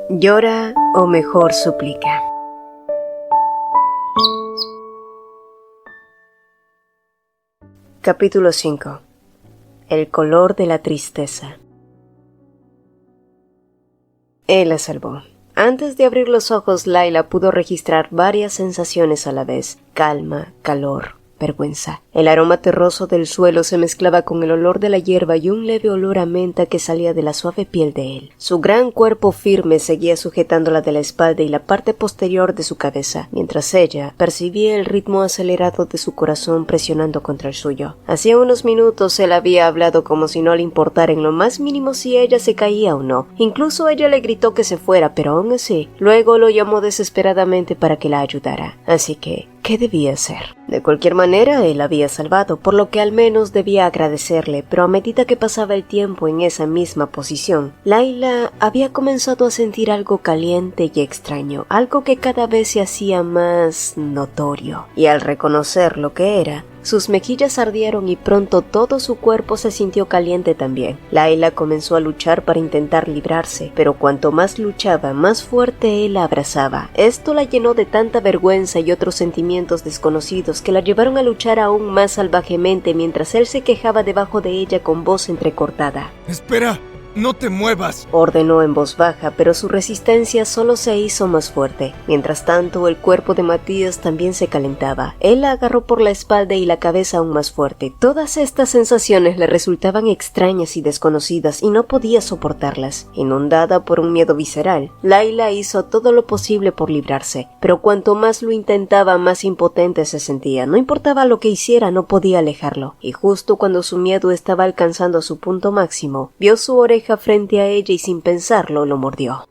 Llora o mejor suplica. Capítulo 5. El color de la tristeza. Él la salvó. Antes de abrir los ojos, Layla pudo registrar varias sensaciones a la vez: calma, calor, vergüenza. El aroma terroso del suelo se mezclaba con el olor de la hierba y un leve olor a menta que salía de la suave piel de él. Su gran cuerpo firme seguía sujetándola de la espalda y la parte posterior de su cabeza, mientras ella percibía el ritmo acelerado de su corazón presionando contra el suyo. Hacía unos minutos él había hablado como si no le importara en lo más mínimo si ella se caía o no. Incluso ella le gritó que se fuera, pero aún así, luego lo llamó desesperadamente para que la ayudara. Así que, ¿qué debía hacer? De cualquier manera, él había salvado, por lo que al menos debía agradecerle, pero a medida que pasaba el tiempo en esa misma posición, Layla había comenzado a sentir algo caliente y extraño, algo que cada vez se hacía más notorio, y al reconocer lo que era, sus mejillas ardieron y pronto todo su cuerpo se sintió caliente también. Layla comenzó a luchar para intentar librarse, pero cuanto más luchaba, más fuerte él la abrazaba. Esto la llenó de tanta vergüenza y otros sentimientos desconocidos que la llevaron a luchar aún más salvajemente mientras él se quejaba debajo de ella con voz entrecortada. ¡Espera! ¡No te muevas!, ordenó en voz baja, pero su resistencia solo se hizo más fuerte. Mientras tanto, el cuerpo de Matías también se calentaba. Él la agarró por la espalda y la cabeza aún más fuerte. Todas estas sensaciones le resultaban extrañas y desconocidas y no podía soportarlas. Inundada por un miedo visceral, Layla hizo todo lo posible por librarse, pero cuanto más lo intentaba, más impotente se sentía. No importaba lo que hiciera, no podía alejarlo. Y justo cuando su miedo estaba alcanzando su punto máximo, vio su oreja frente a ella y sin pensarlo lo mordió.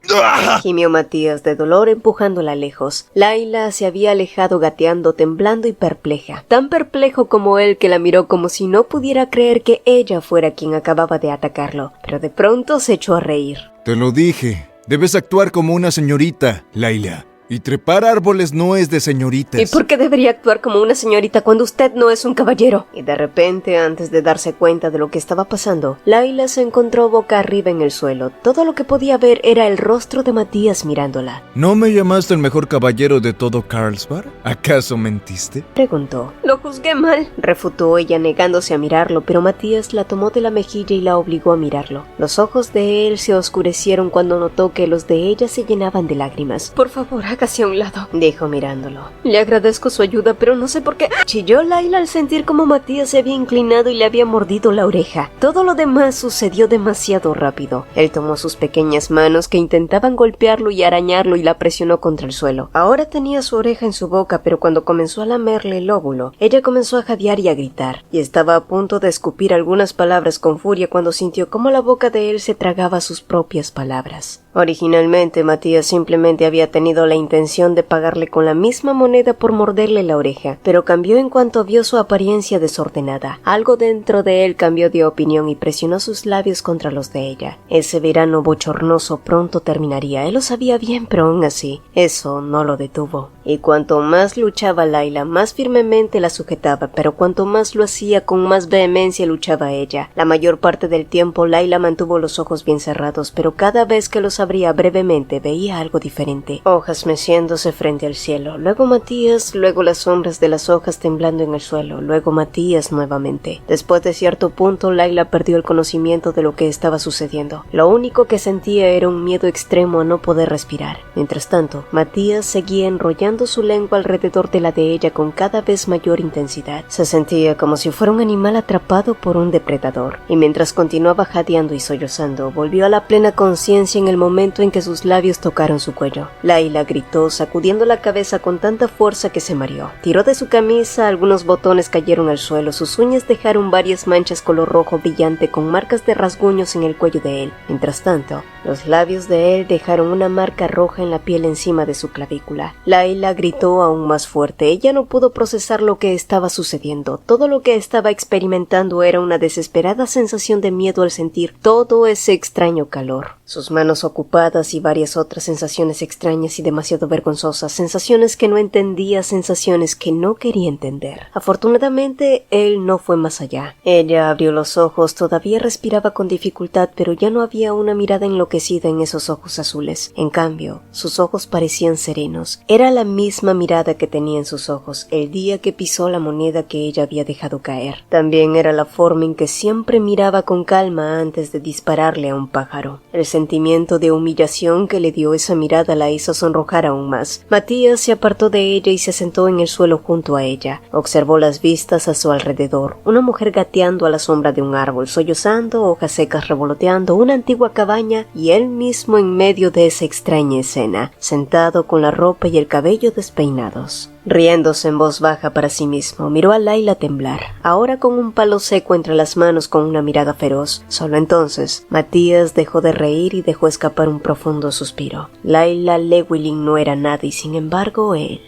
Gimió Matías de dolor empujándola lejos. Layla se había alejado gateando, temblando y perpleja. Tan perplejo como él, que la miró como si no pudiera creer que ella fuera quien acababa de atacarlo. Pero de pronto se echó a reír. Te lo dije. Debes actuar como una señorita, Layla. Y trepar árboles no es de señoritas. ¿Y por qué debería actuar como una señorita cuando usted no es un caballero? Y de repente, antes de darse cuenta de lo que estaba pasando, Layla se encontró boca arriba en el suelo. Todo lo que podía ver era el rostro de Matías mirándola. ¿No me llamaste el mejor caballero de todo Carlsbad? ¿Acaso mentiste?, preguntó. Lo juzgué mal, refutó ella negándose a mirarlo, pero Matías la tomó de la mejilla y la obligó a mirarlo. Los ojos de él se oscurecieron cuando notó que los de ella se llenaban de lágrimas. Por favor, hágase a un lado, dijo mirándolo. Le agradezco su ayuda, pero no sé por qué. Chilló Layla al sentir como Matías se había inclinado y le había mordido la oreja. Todo lo demás sucedió demasiado rápido. Él tomó sus pequeñas manos que intentaban golpearlo y arañarlo y la presionó contra el suelo. Ahora tenía su oreja en su boca, pero cuando comenzó a lamerle el lóbulo, ella comenzó a jadear y a gritar, y estaba a punto de escupir algunas palabras con furia cuando sintió cómo la boca de él se tragaba sus propias palabras. Originalmente, Matías simplemente había tenido la intención de pagarle con la misma moneda por morderle la oreja, pero cambió en cuanto vio su apariencia desordenada. Algo dentro de él cambió de opinión y presionó sus labios contra los de ella. Ese verano bochornoso pronto terminaría. Él lo sabía bien, pero aún así, eso no lo detuvo. Y cuanto más luchaba Layla, más firmemente la sujetaba, pero cuanto más lo hacía, con más vehemencia luchaba ella. La mayor parte del tiempo Layla mantuvo los ojos bien cerrados, pero cada vez que los abría brevemente veía algo diferente. Hojas meciéndose frente al cielo, luego Matías, luego las sombras de las hojas temblando en el suelo, luego Matías nuevamente. Después de cierto punto, Layla perdió el conocimiento de lo que estaba sucediendo. Lo único que sentía era un miedo extremo a no poder respirar. Mientras tanto, Matías seguía enrollando su lengua alrededor de la de ella con cada vez mayor intensidad. Se sentía como si fuera un animal atrapado por un depredador, y mientras continuaba jadeando y sollozando, volvió a la plena conciencia en el momento en que sus labios tocaron su cuello. Layla gritó, sacudiendo la cabeza con tanta fuerza que se mareó. Tiró de su camisa, algunos botones cayeron al suelo, sus uñas dejaron varias manchas color rojo brillante con marcas de rasguños en el cuello de él. Mientras tanto, los labios de él dejaron una marca roja en la piel encima de su clavícula. Layla Laila gritó aún más fuerte. Ella no pudo procesar lo que estaba sucediendo. Todo lo que estaba experimentando era una desesperada sensación de miedo al sentir todo ese extraño calor. Sus manos ocupadas y varias otras sensaciones extrañas y demasiado vergonzosas, sensaciones que no entendía, sensaciones que no quería entender. Afortunadamente, él no fue más allá. Ella abrió los ojos, todavía respiraba con dificultad, pero ya no había una mirada enloquecida en esos ojos azules. En cambio, sus ojos parecían serenos. Era la misma mirada que tenía en sus ojos el día que pisó la moneda que ella había dejado caer. También era la forma en que siempre miraba con calma antes de dispararle a un pájaro. El sentimiento de humillación que le dio esa mirada la hizo sonrojar aún más. Matías se apartó de ella y se sentó en el suelo junto a ella. Observó las vistas a su alrededor. Una mujer gateando a la sombra de un árbol, sollozando, hojas secas revoloteando, una antigua cabaña y él mismo en medio de esa extraña escena, sentado con la ropa y el cabello despeinados. Riéndose en voz baja para sí mismo, miró a Laila temblar, ahora con un palo seco entre las manos con una mirada feroz. Solo entonces, Matías dejó de reír y dejó escapar un profundo suspiro. Laila Llewellyn no era nada y sin embargo él...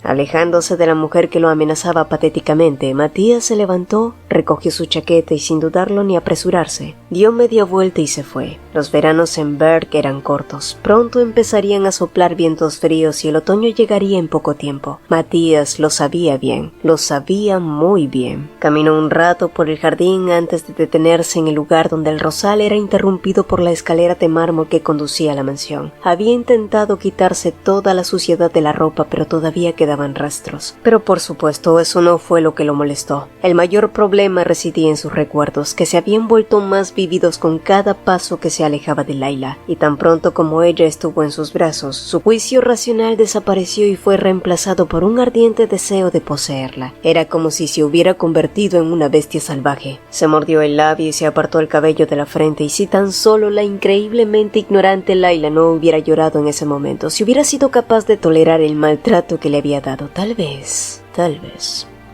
Alejándose de la mujer que lo amenazaba patéticamente, Matías se levantó, recogió su chaqueta y sin dudarlo ni apresurarse, dio media vuelta y se fue. Los veranos en Berg eran cortos. Pronto empezarían a soplar vientos fríos y el otoño llegaría en poco tiempo. Matías lo sabía bien, lo sabía muy bien. Caminó un rato por el jardín antes de detenerse en el lugar donde el rosal era interrumpido por la escalera de mármol que conducía a la mansión. Había intentado quitarse toda la suciedad de la ropa, pero todavía quedaba rastros. Pero por supuesto eso no fue lo que lo molestó. El mayor problema residía en sus recuerdos, que se habían vuelto más vívidos con cada paso que se alejaba de Laila, y tan pronto como ella estuvo en sus brazos, su juicio racional desapareció y fue reemplazado por un ardiente deseo de poseerla. Era como si se hubiera convertido en una bestia salvaje. Se mordió el labio y se apartó el cabello de la frente, y si tan solo la increíblemente ignorante Laila no hubiera llorado en ese momento, si hubiera sido capaz de tolerar el maltrato que le había dado, tal vez.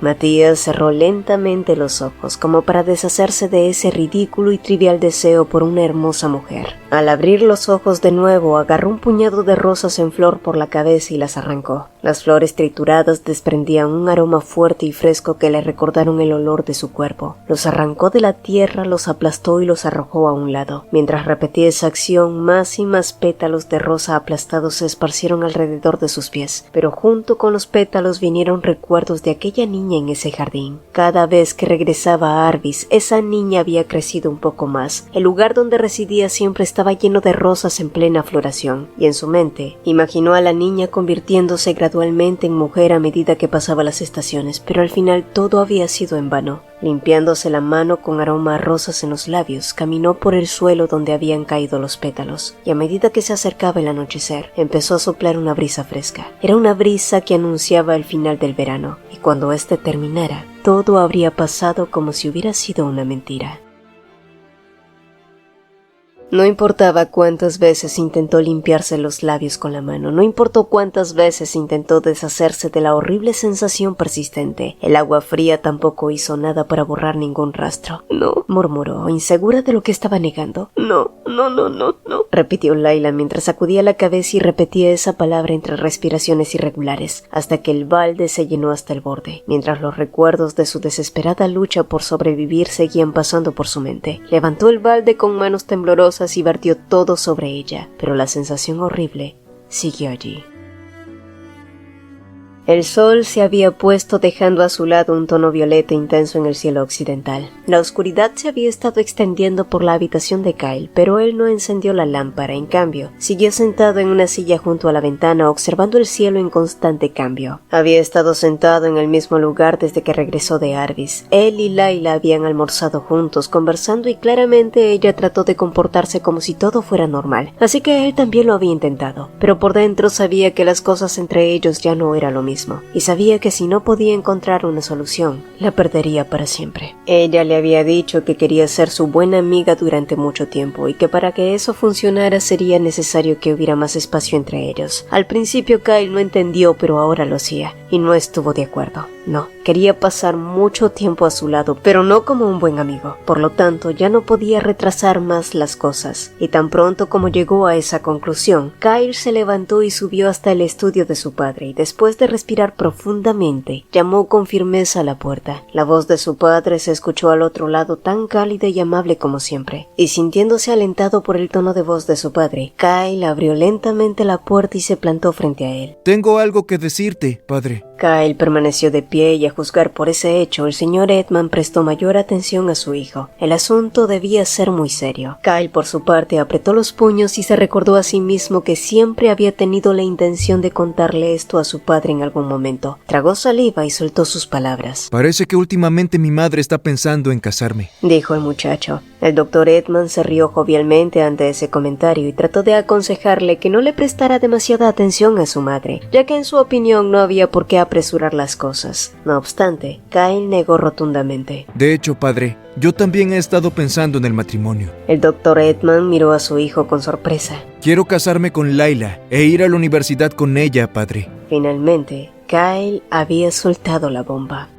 Matías cerró lentamente los ojos como para deshacerse de ese ridículo y trivial deseo por una hermosa mujer. Al abrir los ojos de nuevo, agarró un puñado de rosas en flor por la cabeza y las arrancó. Las flores trituradas desprendían un aroma fuerte y fresco que le recordaron el olor de su cuerpo. Los arrancó de la tierra, los aplastó y los arrojó a un lado. Mientras repetía esa acción, más y más pétalos de rosa aplastados se esparcieron alrededor de sus pies, pero junto con los pétalos vinieron recuerdos de aquella niña en ese jardín. Cada vez que regresaba a Arvis, esa niña había crecido un poco más. El lugar donde residía siempre estaba lleno de rosas en plena floración, y en su mente imaginó a la niña convirtiéndose gradualmente en mujer a medida que pasaba las estaciones, pero al final todo había sido en vano. Limpiándose la mano con aroma a rosas en los labios, caminó por el suelo donde habían caído los pétalos, y a medida que se acercaba el anochecer, empezó a soplar una brisa fresca. Era una brisa que anunciaba el final del verano, y cuando éste terminara, todo habría pasado como si hubiera sido una mentira. No importaba cuántas veces intentó limpiarse los labios con la mano, no importó cuántas veces intentó deshacerse de la horrible sensación persistente. El agua fría tampoco hizo nada para borrar ningún rastro. No, murmuró, insegura de lo que estaba negando. No, repitió Laila mientras sacudía la cabeza y repetía esa palabra entre respiraciones irregulares, hasta que el balde se llenó hasta el borde, mientras los recuerdos de su desesperada lucha por sobrevivir seguían pasando por su mente. Levantó el balde con manos temblorosas y vertió todo sobre ella, pero la sensación horrible siguió allí. El sol se había puesto dejando a su lado un tono violeta intenso en el cielo occidental. La oscuridad se había estado extendiendo por la habitación de Kyle, pero él no encendió la lámpara. En cambio, siguió sentado en una silla junto a la ventana observando el cielo en constante cambio. Había estado sentado en el mismo lugar desde que regresó de Arvis. Él y Laila habían almorzado juntos, conversando y claramente ella trató de comportarse como si todo fuera normal. Así que él también lo había intentado, pero por dentro sabía que las cosas entre ellos ya no era lo mismo. Y sabía que si no podía encontrar una solución, la perdería para siempre. Ella le había dicho que quería ser su buena amiga durante mucho tiempo y que para que eso funcionara sería necesario que hubiera más espacio entre ellos. Al principio Kyle no entendió, pero ahora lo hacía, y no estuvo de acuerdo. No, quería pasar mucho tiempo a su lado, pero no como un buen amigo. Por lo tanto, ya no podía retrasar más las cosas. Y tan pronto como llegó a esa conclusión, Kyle se levantó y subió hasta el estudio de su padre, y después de respirar profundamente, llamó con firmeza a la puerta. La voz de su padre se escuchó al otro lado tan cálida y amable como siempre, y sintiéndose alentado por el tono de voz de su padre, Kyle abrió lentamente la puerta y se plantó frente a él. Tengo algo que decirte, padre. Kyle permaneció de pie y a juzgar por ese hecho, el señor Edman prestó mayor atención a su hijo. El asunto debía ser muy serio. Kyle, por su parte, apretó los puños y se recordó a sí mismo que siempre había tenido la intención de contarle esto a su padre en algún momento. Tragó saliva y soltó sus palabras. Parece que últimamente mi madre está pensando en casarme, dijo el muchacho. El doctor Edman se rió jovialmente ante ese comentario y trató de aconsejarle que no le prestara demasiada atención a su madre, ya que en su opinión no había por qué apresurar las cosas. No obstante, Kyle negó rotundamente. De hecho, padre, yo también he estado pensando en el matrimonio. El doctor Edman miró a su hijo con sorpresa. Quiero casarme con Layla e ir a la universidad con ella, padre. Finalmente, Kyle había soltado la bomba.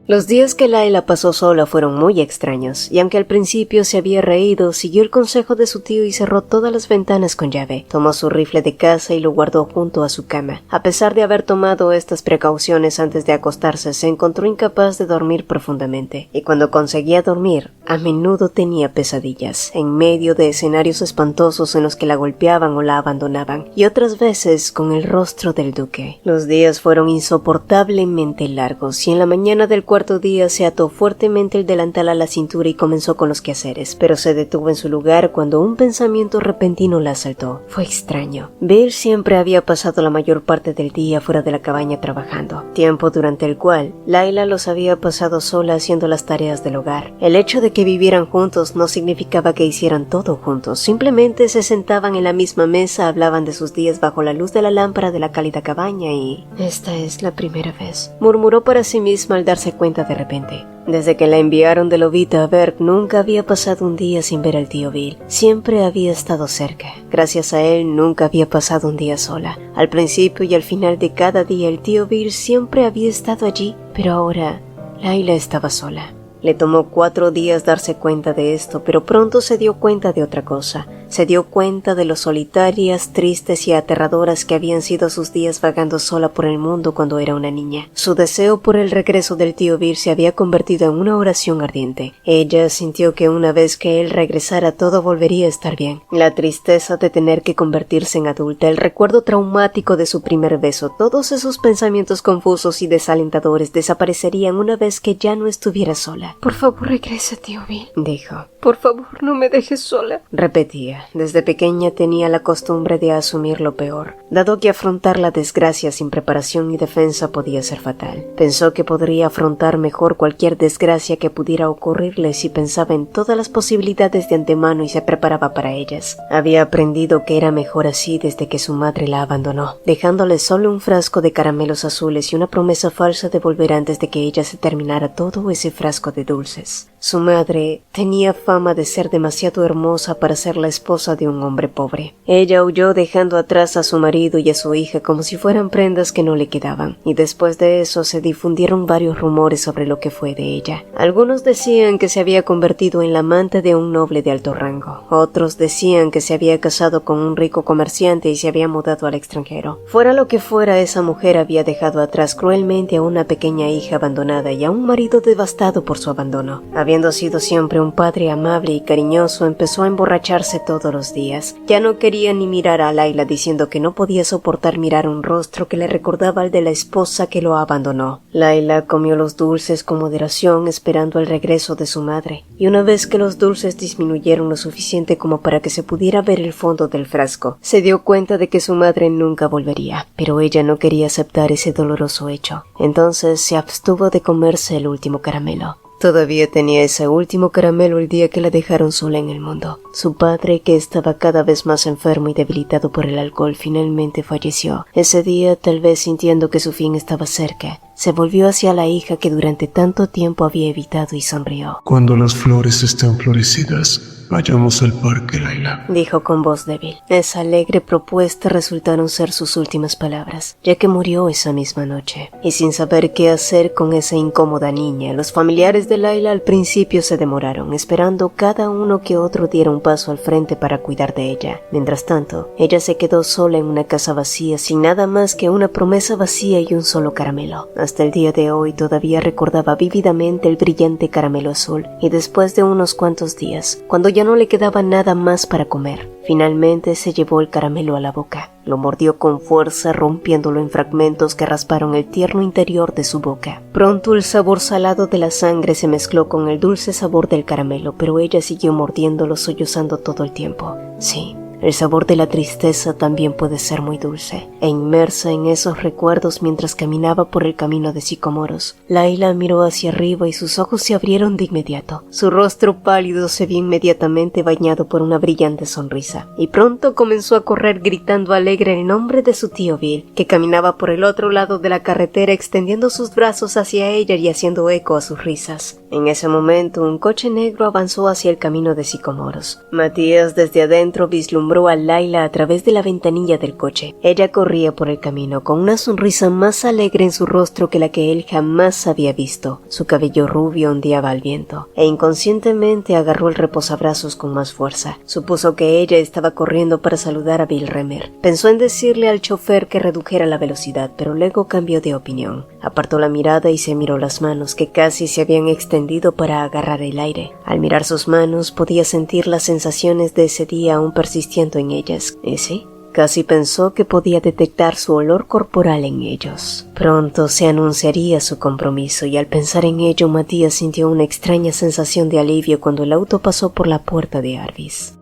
Los días que Layla pasó sola fueron muy extraños, y aunque al principio se había reído, siguió el consejo de su tío y cerró todas las ventanas con llave. Tomó su rifle de caza y lo guardó junto a su cama. A pesar de haber tomado estas precauciones antes de acostarse, se encontró incapaz de dormir profundamente, y cuando conseguía dormir, a menudo tenía pesadillas, en medio de escenarios espantosos en los que la golpeaban o la abandonaban, y otras veces con el rostro del duque. Los días fueron insoportablemente largos, y en la mañana del cuarto día se ató fuertemente el delantal a la cintura y comenzó con los quehaceres, pero se detuvo en su lugar cuando un pensamiento repentino la asaltó. Fue extraño. Bill siempre había pasado la mayor parte del día fuera de la cabaña trabajando, tiempo durante el cual Layla los había pasado sola haciendo las tareas del hogar. El hecho de que vivieran juntos no significaba que hicieran todo juntos, simplemente se sentaban en la misma mesa, hablaban de sus días bajo la luz de la lámpara de la cálida cabaña y... «Esta es la primera vez», murmuró para sí misma al darse cuenta de repente. Desde que la enviaron de Lobita a Berg, nunca había pasado un día sin ver al tío Bill. Siempre había estado cerca. Gracias a él, nunca había pasado un día sola. Al principio y al final de cada día, el tío Bill siempre había estado allí, pero ahora Layla estaba sola. Le tomó 4 días darse cuenta de esto, pero pronto se dio cuenta de otra cosa. Se dio cuenta de lo solitarias, tristes y aterradoras que habían sido sus días vagando sola por el mundo cuando era una niña. Su deseo por el regreso del tío Bill se había convertido en una oración ardiente. Ella sintió que una vez que él regresara todo volvería a estar bien. La tristeza de tener que convertirse en adulta, el recuerdo traumático de su primer beso, todos esos pensamientos confusos y desalentadores desaparecerían una vez que ya no estuviera sola. «Por favor, regresa, tío Bill», dijo. «Por favor, no me dejes sola», repetía. Desde pequeña tenía la costumbre de asumir lo peor, dado que afrontar la desgracia sin preparación y defensa podía ser fatal. Pensó que podría afrontar mejor cualquier desgracia que pudiera ocurrirle si pensaba en todas las posibilidades de antemano y se preparaba para ellas. Había aprendido que era mejor así desde que su madre la abandonó, dejándole solo un frasco de caramelos azules y una promesa falsa de volver antes de que ella se terminara todo ese frasco de dulces. Su madre tenía fama de ser demasiado hermosa para ser la esposa de un hombre pobre. Ella huyó dejando atrás a su marido y a su hija como si fueran prendas que no le quedaban, y después de eso se difundieron varios rumores sobre lo que fue de ella. Algunos decían que se había convertido en la amante de un noble de alto rango, otros decían que se había casado con un rico comerciante y se había mudado al extranjero. Fuera lo que fuera, esa mujer había dejado atrás cruelmente a una pequeña hija abandonada y a un marido devastado por su abandono. Habiendo sido siempre un padre amable y cariñoso, empezó a emborracharse todos los días. Ya no quería ni mirar a Layla, diciendo que no podía soportar mirar un rostro que le recordaba al de la esposa que lo abandonó. Layla comió los dulces con moderación, esperando el regreso de su madre, y una vez que los dulces disminuyeron lo suficiente como para que se pudiera ver el fondo del frasco, se dio cuenta de que su madre nunca volvería, pero ella no quería aceptar ese doloroso hecho. Entonces se abstuvo de comerse el último caramelo. Todavía tenía ese último caramelo el día que la dejaron sola en el mundo. Su padre, que estaba cada vez más enfermo y debilitado por el alcohol, finalmente falleció. Ese día, tal vez sintiendo que su fin estaba cerca, se volvió hacia la hija que durante tanto tiempo había evitado y sonrió. Cuando las flores estén florecidas, Vayamos al parque, Layla, dijo con voz débil. Esa alegre propuesta resultaron ser sus últimas palabras, ya que murió esa misma noche. Y sin saber qué hacer con esa incómoda niña, los familiares de Layla al principio se demoraron, esperando cada uno que otro diera un paso al frente para cuidar de ella. Mientras tanto, ella se quedó sola en una casa vacía, sin nada más que una promesa vacía y un solo caramelo. Hasta el día de hoy todavía recordaba vívidamente el brillante caramelo azul, y después de unos cuantos días, cuando ya no le quedaba nada más para comer, finalmente se llevó el caramelo a la boca. Lo mordió con fuerza, rompiéndolo en fragmentos que rasparon el tierno interior de su boca. Pronto el sabor salado de la sangre se mezcló con el dulce sabor del caramelo, pero ella siguió mordiéndolo, sollozando todo el tiempo. Sí, el sabor de la tristeza también puede ser muy dulce. E inmersa en esos recuerdos mientras caminaba por el camino de Sicomoros, Layla miró hacia arriba y sus ojos se abrieron de inmediato. Su rostro pálido se vio inmediatamente bañado por una brillante sonrisa, y pronto comenzó a correr gritando alegre el nombre de su tío Bill, que caminaba por el otro lado de la carretera extendiendo sus brazos hacia ella y haciendo eco a sus risas. En ese momento un coche negro avanzó hacia el camino de Sicomoros. Matías desde adentro vislumbró a Layla a través de la ventanilla del coche. Ella corría por el camino con una sonrisa más alegre en su rostro que la que él jamás había visto. Su cabello rubio ondeaba al viento, e inconscientemente agarró el reposabrazos con más fuerza. Supuso que ella estaba corriendo para saludar a Bill Remer. Pensó en decirle al chofer que redujera la velocidad, pero luego cambió de opinión. Apartó la mirada y se miró las manos, que casi se habían extendido para agarrar el aire. Al mirar sus manos podía sentir las sensaciones de ese día aún persistiendo en ellas. ¿Y sí? Casi pensó que podía detectar su olor corporal en ellos. Pronto se anunciaría su compromiso, y al pensar en ello Matías sintió una extraña sensación de alivio cuando el auto pasó por la puerta de Arvis.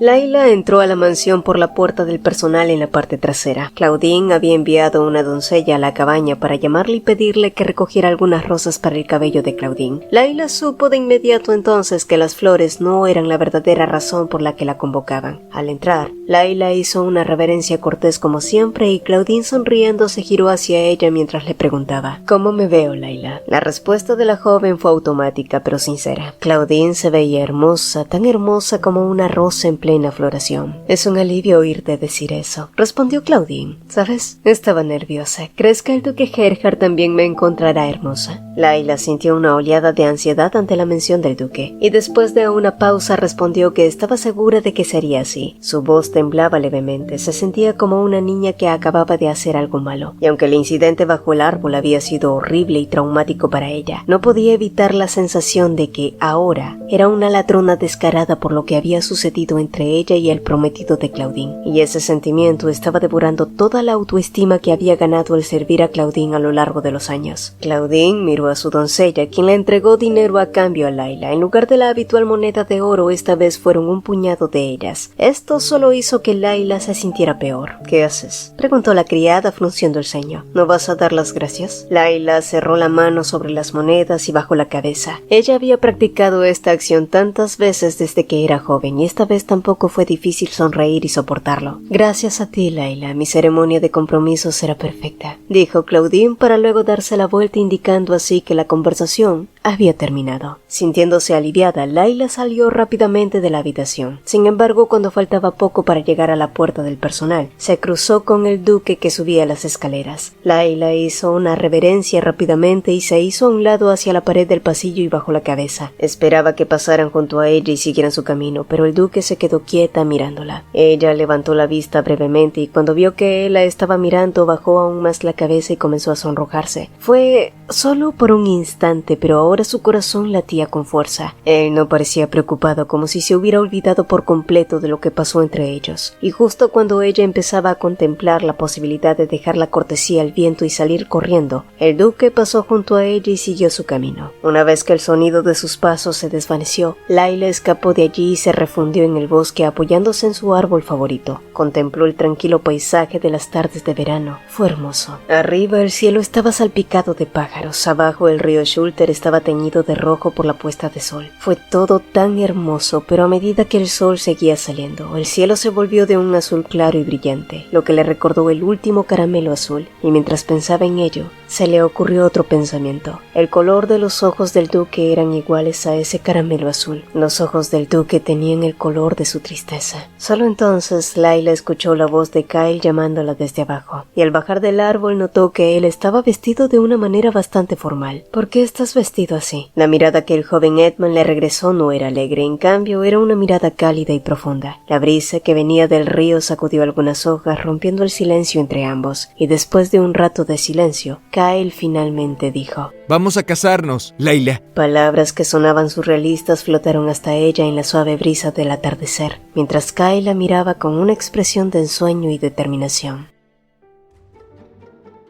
Layla entró a la mansión por la puerta del personal en la parte trasera. Claudine había enviado una doncella a la cabaña para llamarle y pedirle que recogiera algunas rosas para el cabello de Claudine. Layla supo de inmediato entonces que las flores no eran la verdadera razón por la que la convocaban. Al entrar, Layla hizo una reverencia cortés como siempre y Claudine sonriendo se giró hacia ella mientras le preguntaba: ¿Cómo me veo, Layla? La respuesta de la joven fue automática pero sincera. Claudine se veía hermosa, tan hermosa como una rosa en plena floración. Es un alivio oírte decir eso, respondió Claudine. ¿Sabes? Estaba nerviosa. ¿Crees que el duque Gerhard también me encontrará hermosa? Layla sintió una oleada de ansiedad ante la mención del duque, y después de una pausa respondió que estaba segura de que sería así. Su voz temblaba levemente, se sentía como una niña que acababa de hacer algo malo, y aunque el incidente bajo el árbol había sido horrible y traumático para ella, no podía evitar la sensación de que ahora era una ladrona descarada por lo que había sucedido entre ella y el prometido de Claudine, y ese sentimiento estaba devorando toda la autoestima que había ganado al servir a Claudine a lo largo de los años. Claudine miró a su doncella, quien le entregó dinero a cambio a Layla. En lugar de la habitual moneda de oro, esta vez fueron un puñado de ellas. Esto solo hizo que Layla se sintiera peor. ¿Qué haces?, preguntó la criada frunciendo el ceño. ¿No vas a dar las gracias? Layla cerró la mano sobre las monedas y bajó la cabeza. Ella había practicado esta acción tantas veces desde que era joven, y esta vez tampoco fue difícil sonreír y soportarlo. Gracias a ti, Layla, mi ceremonia de compromiso será perfecta, dijo Claudine para luego darse la vuelta indicando así que la conversación había terminado. Sintiéndose aliviada, Layla salió rápidamente de la habitación. Sin embargo, cuando faltaba poco para llegar a la puerta del personal, se cruzó con el duque que subía las escaleras. Layla hizo una reverencia rápidamente y se hizo a un lado hacia la pared del pasillo y bajó la cabeza. Esperaba que pasaran junto a ella y siguieran su camino, pero el duque se quedó quieta mirándola. Ella levantó la vista brevemente y cuando vio que él la estaba mirando, bajó aún más la cabeza y comenzó a sonrojarse. Fue solo por un instante, pero ahora su corazón latía con fuerza. Él no parecía preocupado, como si se hubiera olvidado por completo de lo que pasó entre ellos. Y justo cuando ella empezaba a contemplar la posibilidad de dejar la cortesía al viento y salir corriendo, el duque pasó junto a ella y siguió su camino. Una vez que el sonido de sus pasos se desvaneció, Layla escapó de allí y se refundió en el bosque apoyándose en su árbol favorito. Contempló el tranquilo paisaje de las tardes de verano. Fue hermoso. Arriba el cielo estaba salpicado de pájaros. Abajo el río Schulter estaba teñido de rojo por la puesta de sol. Fue todo tan hermoso, pero a medida que el sol seguía saliendo, el cielo se volvió de un azul claro y brillante, lo que le recordó el último caramelo azul, y mientras pensaba en ello, se le ocurrió otro pensamiento. El color de los ojos del duque eran iguales a ese caramelo azul. Los ojos del duque tenían el color de su tristeza. Solo entonces Layla escuchó la voz de Kyle llamándola desde abajo, y al bajar del árbol notó que él estaba vestido de una manera bastante formal. ¿Por qué estás vestido así? La mirada que el joven Edmund le regresó no era alegre, en cambio era una mirada cálida y profunda. La brisa que venía del río sacudió algunas hojas, rompiendo el silencio entre ambos, y después de un rato de silencio, Kyle finalmente dijo: Vamos a casarnos, Layla. Palabras que sonaban surrealistas flotaron hasta ella en la suave brisa del atardecer, mientras Kyle la miraba con una expresión de ensueño y determinación.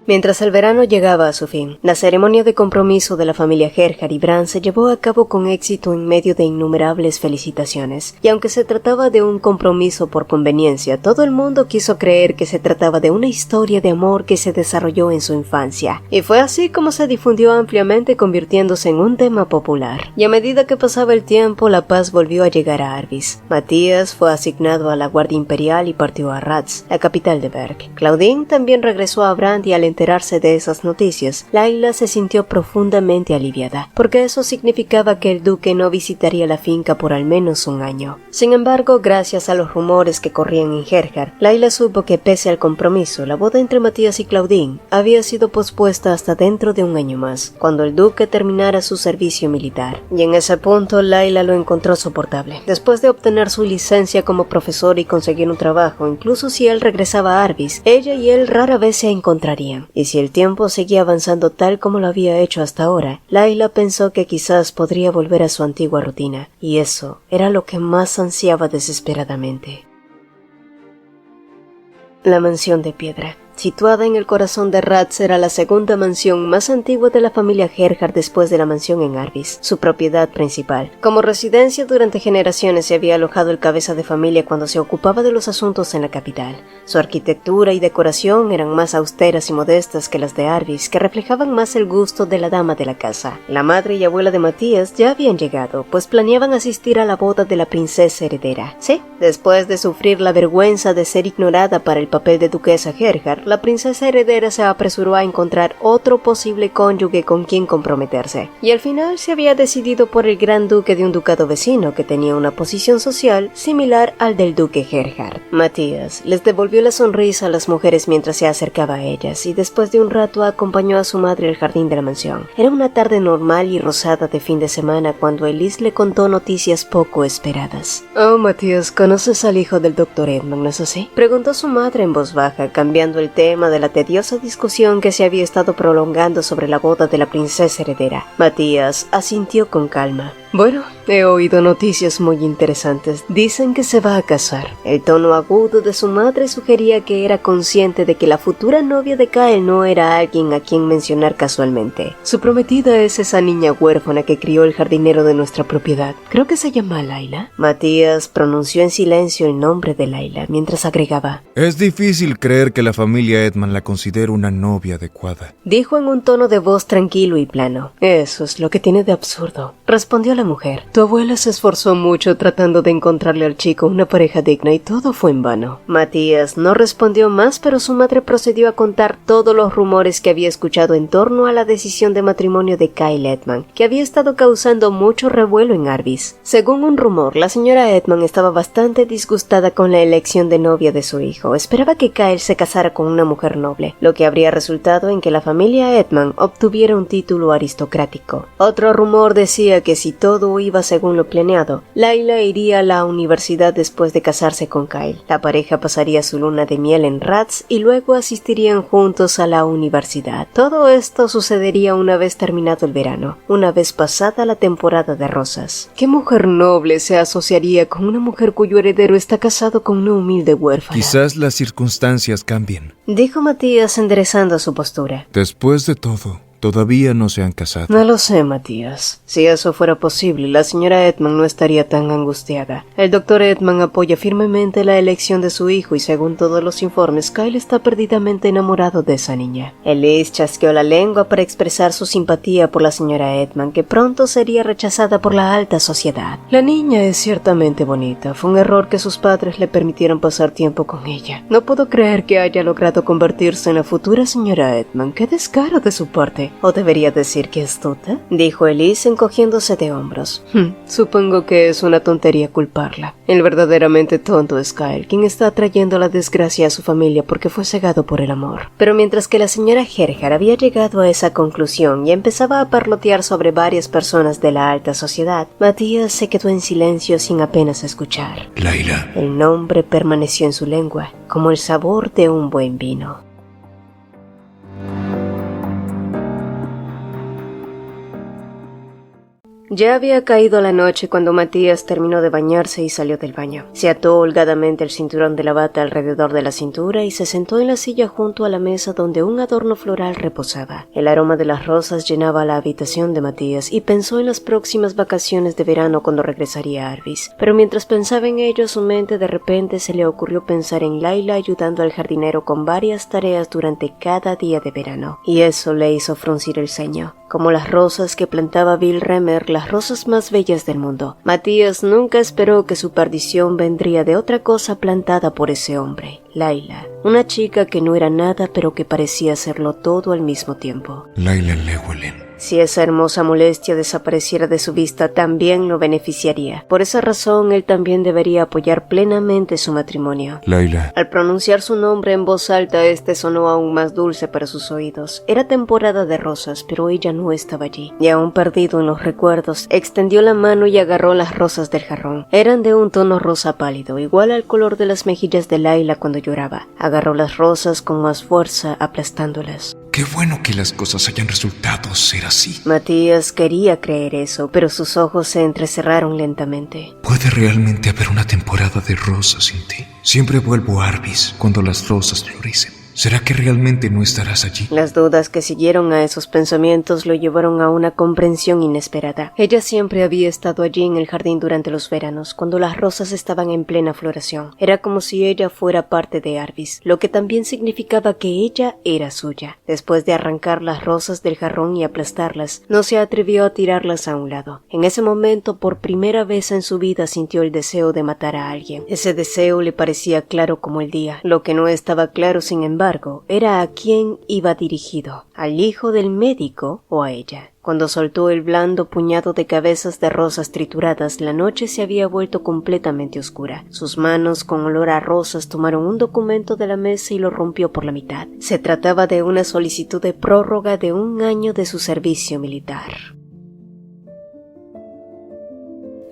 Mientras el verano llegaba a su fin, la ceremonia de compromiso de la familia Gerhard y Bran se llevó a cabo con éxito en medio de innumerables felicitaciones, y aunque se trataba de un compromiso por conveniencia, todo el mundo quiso creer que se trataba de una historia de amor que se desarrolló en su infancia, y fue así como se difundió ampliamente, convirtiéndose en un tema popular. Y a medida que pasaba el tiempo, la paz volvió a llegar a Arvis. Matías fue asignado a la Guardia Imperial y partió a Ratz, la capital de Berg. Claudine también regresó a Brand, y al enterarse de esas noticias, Layla se sintió profundamente aliviada, porque eso significaba que el duque no visitaría la finca por al menos un año. Sin embargo, gracias a los rumores que corrían en Gerhard, Layla supo que pese al compromiso, la boda entre Matías y Claudine había sido pospuesta hasta dentro de un año más, cuando el duque terminara su servicio militar. Y en ese punto, Layla lo encontró soportable. Después de obtener su licencia como profesor y conseguir un trabajo, incluso si él regresaba a Arvis, ella y él rara vez se encontrarían. Y si el tiempo seguía avanzando tal como lo había hecho hasta ahora, Layla pensó que quizás podría volver a su antigua rutina, y eso era lo que más ansiaba desesperadamente. La mansión de piedra. Situada en el corazón de Ratz, era la segunda mansión más antigua de la familia Gerhard después de la mansión en Arvis, su propiedad principal. Como residencia durante generaciones se había alojado el cabeza de familia cuando se ocupaba de los asuntos en la capital. Su arquitectura y decoración eran más austeras y modestas que las de Arvis, que reflejaban más el gusto de la dama de la casa. La madre y abuela de Matías ya habían llegado, pues planeaban asistir a la boda de la princesa heredera. Sí, después de sufrir la vergüenza de ser ignorada para el papel de duquesa Gerhard, la princesa heredera se apresuró a encontrar otro posible cónyuge con quien comprometerse, y al final se había decidido por el gran duque de un ducado vecino que tenía una posición social similar al del duque Gerhard. Matías les devolvió la sonrisa a las mujeres mientras se acercaba a ellas, y después de un rato acompañó a su madre al jardín de la mansión. Era una tarde normal y rosada de fin de semana cuando Elise le contó noticias poco esperadas. «Oh, Matías, ¿conoces al hijo del Dr. Edmund, no es así?», preguntó su madre en voz baja, cambiando el tema de la tediosa discusión que se había estado prolongando sobre la boda de la princesa heredera. Matías asintió con calma. «Bueno, he oído noticias muy interesantes. Dicen que se va a casar». El tono agudo de su madre sugería que era consciente de que la futura novia de Kyle no era alguien a quien mencionar casualmente. «Su prometida es esa niña huérfana que crió el jardinero de nuestra propiedad. Creo que se llama Layla». Matías pronunció en silencio el nombre de Layla, mientras agregaba: «Es difícil creer que la familia Edmund la considere una novia adecuada», dijo en un tono de voz tranquilo y plano. «Eso es lo que tiene de absurdo», respondió la mujer. «Tu abuela se esforzó mucho tratando de encontrarle al chico una pareja digna y todo fue en vano». Matías no respondió más, pero su madre procedió a contar todos los rumores que había escuchado en torno a la decisión de matrimonio de Kyle Edmund, que había estado causando mucho revuelo en Arvis. Según un rumor, la señora Edmund estaba bastante disgustada con la elección de novia de su hijo. Esperaba que Kyle se casara con una mujer noble, lo que habría resultado en que la familia Edmund obtuviera un título aristocrático. Otro rumor decía que si todo iba según lo planeado, Layla iría a la universidad después de casarse con Kyle. La pareja pasaría su luna de miel en Ratz y luego asistirían juntos a la universidad. Todo esto sucedería una vez terminado el verano, una vez pasada la temporada de rosas. ¿Qué mujer noble se asociaría con una mujer cuyo heredero está casado con una humilde huérfana? Quizás las circunstancias cambien, dijo Matías enderezando su postura. Después de todo, Todavía no se han casado. No lo sé, Matías. Si eso fuera posible, la señora Edman no estaría tan angustiada. El doctor Edman apoya firmemente la elección de su hijo y según todos los informes, Kyle está perdidamente enamorado de esa niña. Elise chasqueó la lengua para expresar su simpatía por la señora Edman, que pronto sería rechazada por la alta sociedad. La niña es ciertamente bonita. Fue un error que sus padres le permitieron pasar tiempo con ella. No puedo creer que haya logrado convertirse en la futura señora Edman. ¡Qué descaro de su parte! ¿O debería decir que astuta? Dijo Elise encogiéndose de hombros. Supongo que es una tontería culparla. El verdaderamente tonto es Kyle, quien está trayendo la desgracia a su familia porque fue cegado por el amor. Pero mientras que la señora Gerhard había llegado a esa conclusión y empezaba a parlotear sobre varias personas de la alta sociedad, Matías se quedó en silencio sin apenas escuchar. Laila. El nombre permaneció en su lengua, como el sabor de un buen vino. Ya había caído la noche cuando Matías terminó de bañarse y salió del baño. Se ató holgadamente el cinturón de la bata alrededor de la cintura y se sentó en la silla junto a la mesa donde un adorno floral reposaba. El aroma de las rosas llenaba la habitación de Matías y pensó en las próximas vacaciones de verano cuando regresaría a Arvis. Pero mientras pensaba en ello, a su mente de repente se le ocurrió pensar en Laila ayudando al jardinero con varias tareas durante cada día de verano. Y eso le hizo fruncir el ceño. Como las rosas que plantaba Bill Remer, las rosas más bellas del mundo. Matías nunca esperó que su perdición vendría de otra cosa plantada por ese hombre, Laila, una chica que no era nada pero que parecía serlo todo al mismo tiempo. Laila Llewellyn. Si esa hermosa molestia desapareciera de su vista, también lo beneficiaría. Por esa razón, él también debería apoyar plenamente su matrimonio. Laila. Al pronunciar su nombre en voz alta, este sonó aún más dulce para sus oídos. Era temporada de rosas, pero ella no estaba allí. Y aún perdido en los recuerdos, extendió la mano y agarró las rosas del jarrón. Eran de un tono rosa pálido, igual al color de las mejillas de Laila cuando lloraba. Agarró las rosas con más fuerza, aplastándolas. Qué bueno que las cosas hayan resultado ser así. Matías quería creer eso, pero sus ojos se entrecerraron lentamente. ¿Puede realmente haber una temporada de rosas sin ti? Siempre vuelvo a Arvis cuando las rosas florecen. ¿Será que realmente no estarás allí? Las dudas que siguieron a esos pensamientos lo llevaron a una comprensión inesperada. Ella siempre había estado allí en el jardín durante los veranos, cuando las rosas estaban en plena floración. Era como si ella fuera parte de Arvis, lo que también significaba que ella era suya. Después de arrancar las rosas del jarrón y aplastarlas, no se atrevió a tirarlas a un lado. En ese momento, por primera vez en su vida, sintió el deseo de matar a alguien. Ese deseo le parecía claro como el día. Lo que no estaba claro, sin embargo, era a quién iba dirigido, al hijo del médico o a ella. Cuando soltó el blando puñado de cabezas de rosas trituradas, la noche se había vuelto completamente oscura. Sus manos, con olor a rosas, tomaron un documento de la mesa y lo rompió por la mitad. Se trataba de una solicitud de prórroga de 1 año de su servicio militar.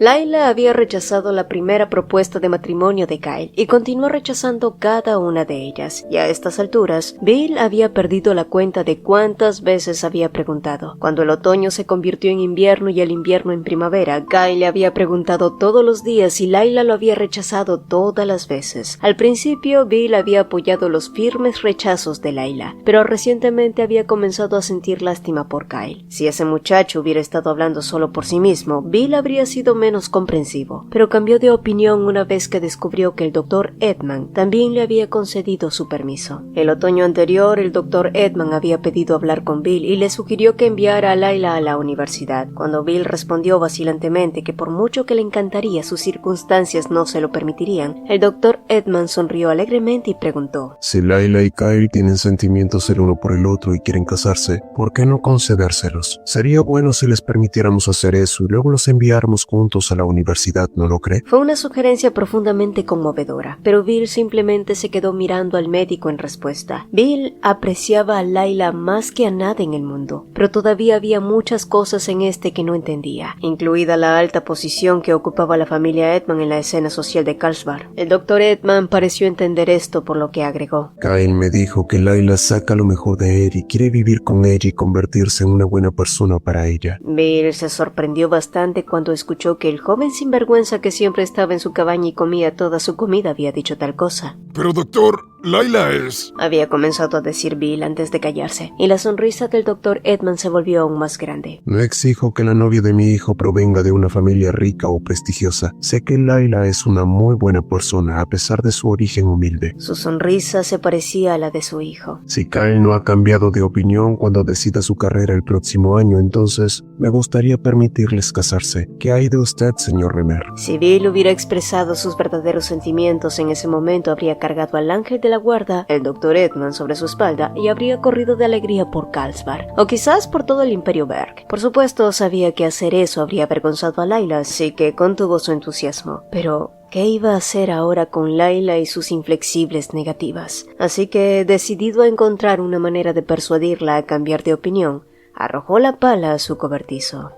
Laila había rechazado la primera propuesta de matrimonio de Kyle y continuó rechazando cada una de ellas, y a estas alturas, Bill había perdido la cuenta de cuántas veces había preguntado. Cuando el otoño se convirtió en invierno y el invierno en primavera, Kyle le había preguntado todos los días y Laila lo había rechazado todas las veces. Al principio, Bill había apoyado los firmes rechazos de Laila, pero recientemente había comenzado a sentir lástima por Kyle. Si ese muchacho hubiera estado hablando solo por sí mismo, Bill habría sido menos comprensivo, pero cambió de opinión una vez que descubrió que el Dr. Edman también le había concedido su permiso. El otoño anterior, el Dr. Edman había pedido hablar con Bill y le sugirió que enviara a Laila a la universidad. Cuando Bill respondió vacilantemente que por mucho que le encantaría, sus circunstancias no se lo permitirían, el Dr. Edman sonrió alegremente y preguntó: Si Laila y Kyle tienen sentimientos el uno por el otro y quieren casarse, ¿por qué no concedérselos? Sería bueno si les permitiéramos hacer eso y luego los enviáramos juntos a la universidad, ¿no lo cree? Fue una sugerencia profundamente conmovedora, pero Bill simplemente se quedó mirando al médico en respuesta. Bill apreciaba a Laila más que a nada en el mundo, pero todavía había muchas cosas en este que no entendía, incluida la alta posición que ocupaba la familia Edman en la escena social de Carlsbad. El Dr. Edman pareció entender esto, por lo que agregó: Kyle me dijo que Laila saca lo mejor de él y quiere vivir con ella y convertirse en una buena persona para ella. Bill se sorprendió bastante cuando escuchó que el joven sinvergüenza que siempre estaba en su cabaña y comía toda su comida había dicho tal cosa. Pero doctor, Layla es... Había comenzado a decir Bill antes de callarse, y la sonrisa del doctor Edmund se volvió aún más grande. No exijo que la novia de mi hijo provenga de una familia rica o prestigiosa. Sé que Layla es una muy buena persona a pesar de su origen humilde. Su sonrisa se parecía a la de su hijo. Si Kyle no ha cambiado de opinión cuando decida su carrera el próximo año, entonces me gustaría permitirles casarse. ¿Qué hay de usted, señor Remer? Si Bill hubiera expresado sus verdaderos sentimientos en ese momento, habría cargado al ángel de la guarda, el Dr. Edmund, sobre su espalda y habría corrido de alegría por Carlsbad, o quizás por todo el Imperio Berg. Por supuesto, sabía que hacer eso habría avergonzado a Layla, así que contuvo su entusiasmo. Pero ¿qué iba a hacer ahora con Layla y sus inflexibles negativas? Así que, decidido a encontrar una manera de persuadirla a cambiar de opinión, arrojó la pala a su cobertizo.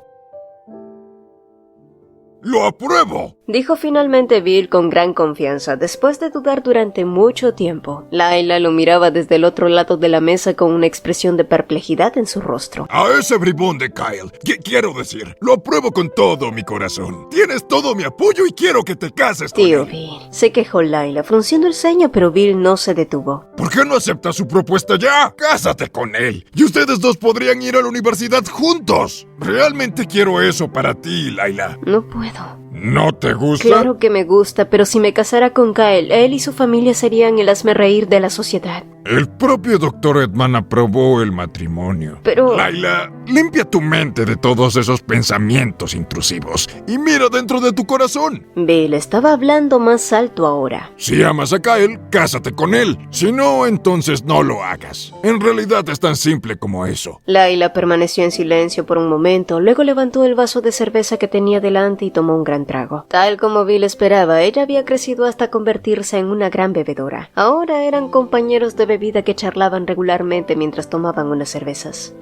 ¡Lo apruebo! Dijo finalmente Bill con gran confianza, después de dudar durante mucho tiempo. Layla lo miraba desde el otro lado de la mesa con una expresión de perplejidad en su rostro. A ese bribón de Kyle, quiero decir, lo apruebo con todo mi corazón. Tienes todo mi apoyo y quiero que te cases con Tío él. Bill, se quejó Layla, frunciendo el ceño, pero Bill no se detuvo. ¿Por qué no aceptas su propuesta ya? ¡Cásate con él! Y ustedes dos podrían ir a la universidad juntos. Realmente quiero eso para ti, Layla. No puedo. ¿No te gusta? Claro que me gusta, pero si me casara con Kyle, él y su familia serían el hazmerreír de la sociedad. El propio Dr. Edman aprobó el matrimonio. Pero... Layla, limpia tu mente de todos esos pensamientos intrusivos y mira dentro de tu corazón. Bill estaba hablando más alto ahora. Si amas a Kyle, cásate con él. Si no, entonces no lo hagas. En realidad es tan simple como eso. Layla permaneció en silencio por un momento, luego levantó el vaso de cerveza que tenía delante y tomó un gran trago. Tal como Bill esperaba, ella había crecido hasta convertirse en una gran bebedora. Ahora eran compañeros de bebida que charlaban regularmente mientras tomaban unas cervezas.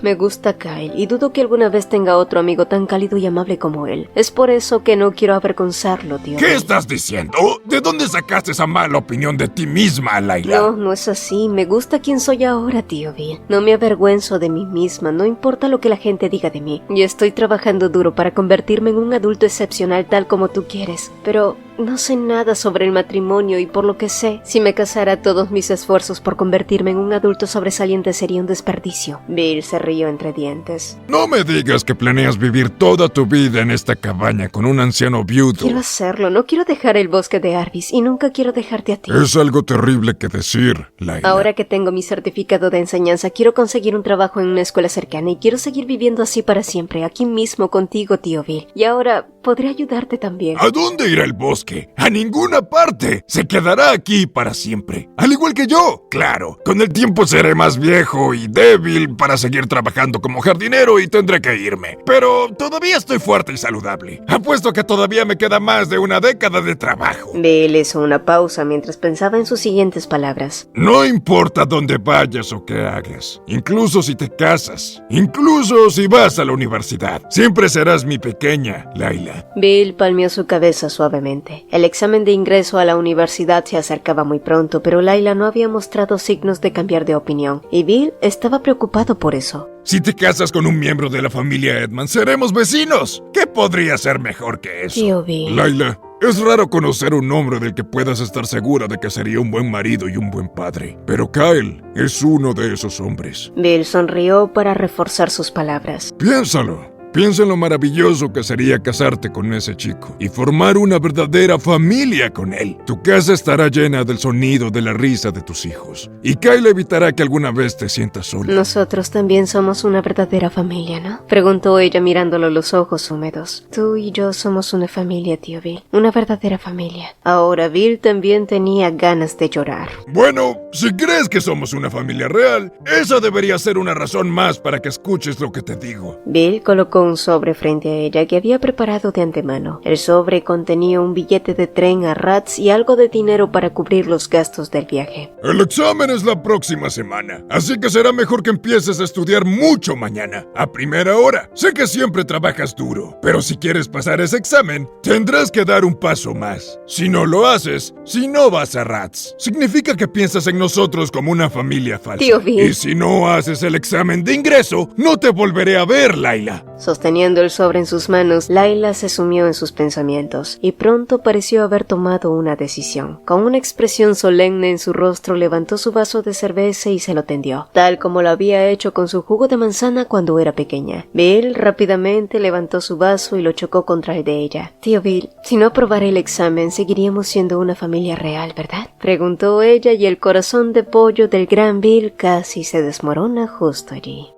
Me gusta Kyle y dudo que alguna vez tenga otro amigo tan cálido y amable como él. Es por eso que no quiero avergonzarlo, tío. ¿Qué Bill. estás diciendo? ¿De dónde sacaste esa mala opinión de ti misma, Layla? No, no es así. Me gusta quien soy ahora, tío Bill. No me avergüenzo de mí misma, no importa lo que la gente diga de mí. Yo estoy trabajando duro para convertirme en un adulto excepcional tal como tú quieres. Pero no sé nada sobre el matrimonio y por lo que sé, si me casara, todos mis esfuerzos por convertirme en un adulto sobresaliente sería un desperdicio. Bill se rió entre dientes. No me digas que planeas vivir toda tu vida en esta cabaña con un anciano viudo. Quiero hacerlo, no quiero dejar el bosque de Arbis y nunca quiero dejarte a ti. Es algo terrible que decir, Layla. Ahora que tengo mi certificado de enseñanza, quiero conseguir un trabajo en una escuela cercana y quiero seguir viviendo así para siempre, aquí mismo contigo, tío Bill. Y ahora podré ayudarte también. ¿A dónde irá el bosque? ¡A ninguna parte! Se quedará aquí para siempre. Al igual que yo. Claro, con el tiempo seré más viejo y débil para seguir trabajando como jardinero y tendré que irme. Pero todavía estoy fuerte y saludable. Apuesto que todavía me queda más de una década de trabajo. Bill hizo una pausa mientras pensaba en sus siguientes palabras. No importa dónde vayas o qué hagas, incluso si te casas, incluso si vas a la universidad, siempre serás mi pequeña, Layla. Bill palmeó su cabeza suavemente. El examen de ingreso a la universidad se acercaba muy pronto, pero Layla no había mostrado signos de cambiar de opinión, y Bill estaba preocupado por eso. Si te casas con un miembro de la familia Edman, seremos vecinos. ¿Qué podría ser mejor que eso? Tío Bill. Layla, es raro conocer un hombre del que puedas estar segura de que sería un buen marido y un buen padre. Pero Kyle es uno de esos hombres. Bill sonrió para reforzar sus palabras. Piénsalo. Piensa en lo maravilloso que sería casarte con ese chico y formar una verdadera familia con él. Tu casa estará llena del sonido de la risa de tus hijos. Y Kyle evitará que alguna vez te sientas sola. Nosotros también somos una verdadera familia, ¿no? Preguntó ella mirándolo a los ojos húmedos. Tú y yo somos una familia, tío Bill. Una verdadera familia. Ahora Bill también tenía ganas de llorar. Bueno, si crees que somos una familia real, esa debería ser una razón más para que escuches lo que te digo. Bill colocó un sobre frente a ella que había preparado de antemano. El sobre contenía un billete de tren a Rats y algo de dinero para cubrir los gastos del viaje. El examen es la próxima semana, así que será mejor que empieces a estudiar mucho mañana, a primera hora. Sé que siempre trabajas duro, pero si quieres pasar ese examen, tendrás que dar un paso más. Si no lo haces, si no vas a Rats, significa que piensas en nosotros como una familia falsa. Tío Bill. Y si no haces el examen de ingreso, no te volveré a ver, Layla. Sosteniendo el sobre en sus manos, Layla se sumió en sus pensamientos y pronto pareció haber tomado una decisión. Con una expresión solemne en su rostro levantó su vaso de cerveza y se lo tendió, tal como lo había hecho con su jugo de manzana cuando era pequeña. Bill rápidamente levantó su vaso y lo chocó contra el de ella. «Tío Bill, si no aprobara el examen, seguiríamos siendo una familia real, ¿verdad?», preguntó ella, y el corazón de pollo del gran Bill casi se desmorona justo allí.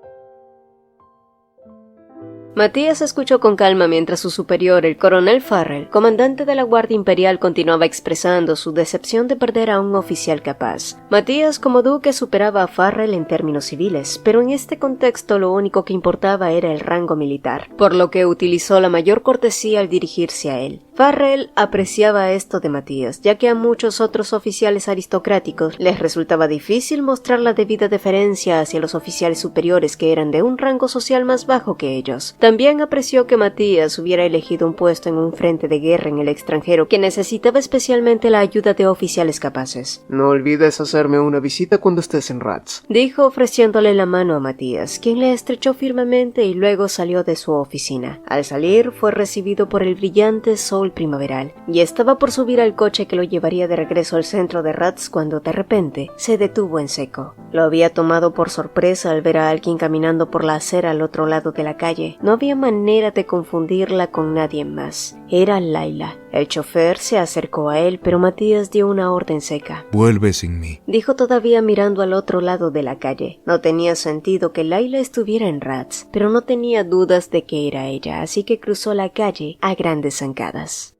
Matías escuchó con calma mientras su superior, el coronel Farrell, comandante de la Guardia Imperial, continuaba expresando su decepción de perder a un oficial capaz. Matías, como duque, superaba a Farrell en términos civiles, pero en este contexto lo único que importaba era el rango militar, por lo que utilizó la mayor cortesía al dirigirse a él. Farrell apreciaba esto de Matías, ya que a muchos otros oficiales aristocráticos les resultaba difícil mostrar la debida deferencia hacia los oficiales superiores que eran de un rango social más bajo que ellos. También apreció que Matías hubiera elegido un puesto en un frente de guerra en el extranjero que necesitaba especialmente la ayuda de oficiales capaces. «No olvides hacerme una visita cuando estés en Rats», dijo ofreciéndole la mano a Matías, quien le estrechó firmemente y luego salió de su oficina. Al salir fue recibido por el brillante sol primaveral y estaba por subir al coche que lo llevaría de regreso al centro de Rats cuando de repente se detuvo en seco. Lo había tomado por sorpresa al ver a alguien caminando por la acera al otro lado de la calle. No había manera de confundirla con nadie más. Era Layla. El chofer se acercó a él, pero Matías dio una orden seca. «Vuelve sin mí», dijo todavía mirando al otro lado de la calle. No tenía sentido que Layla estuviera en Rats, pero no tenía dudas de que era ella, así que cruzó la calle a grandes zancadas.